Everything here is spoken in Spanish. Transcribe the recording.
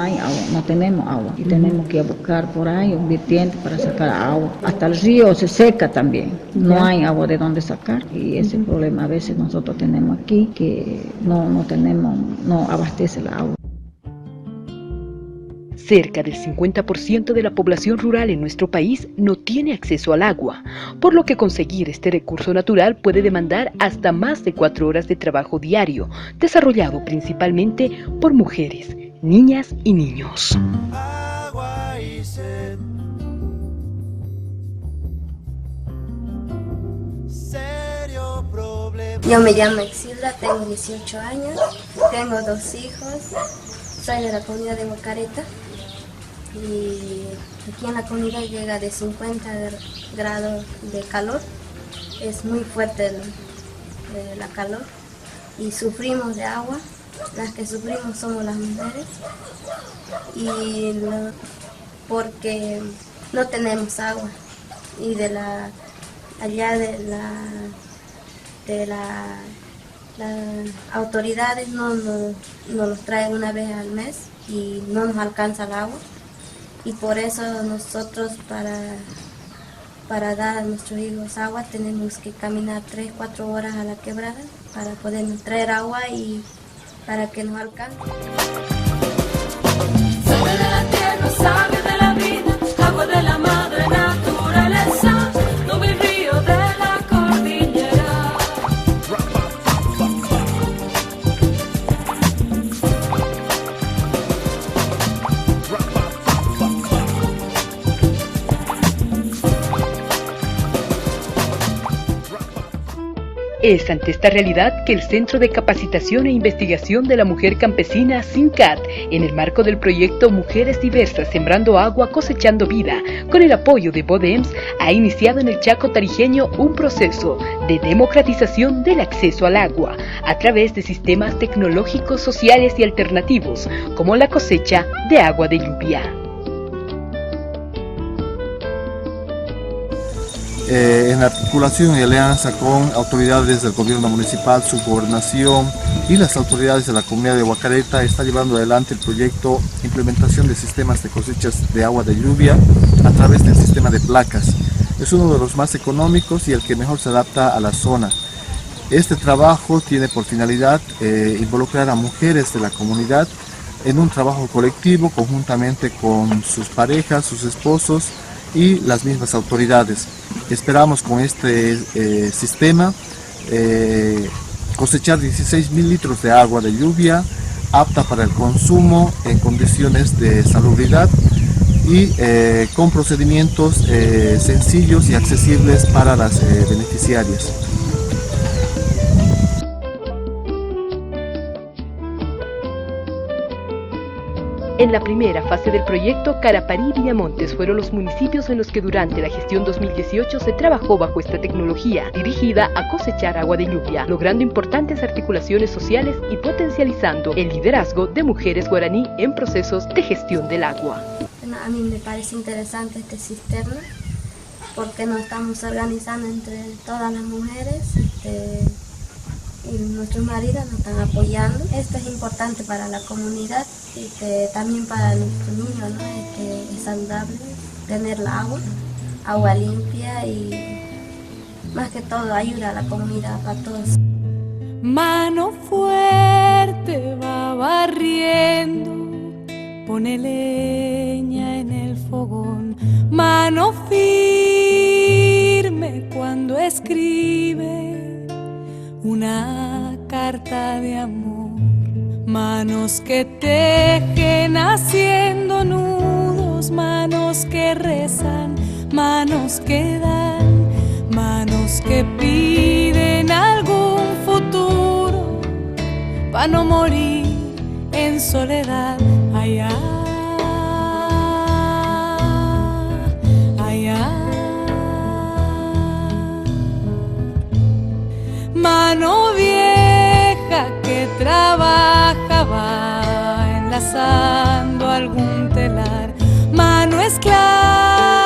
Hay agua, no tenemos agua y tenemos que buscar por ahí un vertiente para sacar agua. Hasta el río se seca también, no hay agua de dónde sacar y ese problema a veces nosotros tenemos aquí que no tenemos, no abastece el agua. Cerca del 50% de la población rural en nuestro país no tiene acceso al agua, por lo que conseguir este recurso natural puede demandar hasta más de 4 horas de trabajo diario, desarrollado principalmente por mujeres, niñas y niños. Agua y sed. Serio problema. Yo me llamo Exilda, tengo 18 años, tengo 2 hijos, soy de la comunidad de Guacareta y aquí en la comunidad llega de 50 grados de calor, es muy fuerte la calor y sufrimos de agua. Las que sufrimos somos las mujeres porque no tenemos agua y allá de las autoridades no nos traen una vez al mes y no nos alcanza el agua y por eso nosotros para dar a nuestros hijos agua tenemos que caminar 3-4 horas a la quebrada para poder traer agua y para que nos alcance. Sabe de la tierra, sabe de la vida, agua de la madre naturaleza, no me río de la cordillera. Es ante esta realidad que el Centro de Capacitación e Investigación de la Mujer Campesina, CINCAT, en el marco del proyecto Mujeres Diversas Sembrando Agua, Cosechando Vida, con el apoyo de BODEMS, ha iniciado en el Chaco tarijeño un proceso de democratización del acceso al agua, a través de sistemas tecnológicos, sociales y alternativos, como la cosecha de agua de lluvia. En articulación y alianza con autoridades del gobierno municipal, subgobernación y las autoridades de la comunidad de Guacareta, está llevando adelante el proyecto Implementación de sistemas de cosechas de agua de lluvia a través del sistema de placas. Es uno de los más económicos y el que mejor se adapta a la zona. Este trabajo tiene por finalidad involucrar a mujeres de la comunidad en un trabajo colectivo conjuntamente con sus parejas, sus esposos y las mismas autoridades. Esperamos con este sistema cosechar 16.000 litros de agua de lluvia apta para el consumo en condiciones de salubridad y con procedimientos sencillos y accesibles para las beneficiarias. En la primera fase del proyecto, Caraparí y Villamontes fueron los municipios en los que durante la gestión 2018 se trabajó bajo esta tecnología, dirigida a cosechar agua de lluvia, logrando importantes articulaciones sociales y potencializando el liderazgo de mujeres guaraní en procesos de gestión del agua. Bueno, a mí me parece interesante este sistema, porque nos estamos organizando entre todas las mujeres, y nuestros maridos nos están apoyando. Esto es importante para la comunidad y que también para nuestros niños, ¿no? Que es saludable tener la agua limpia y más que todo ayuda a la comunidad, para todos. Mano fuerte va barriendo, pone leña en el fogón. Mano firme cuando escribe una carta de amor, manos que tejen haciendo nudos, manos que rezan, manos que dan, manos que piden algún futuro para no morir en soledad. Allá, allá. Mano vieja que trabajaba enlazando algún telar, mano esclava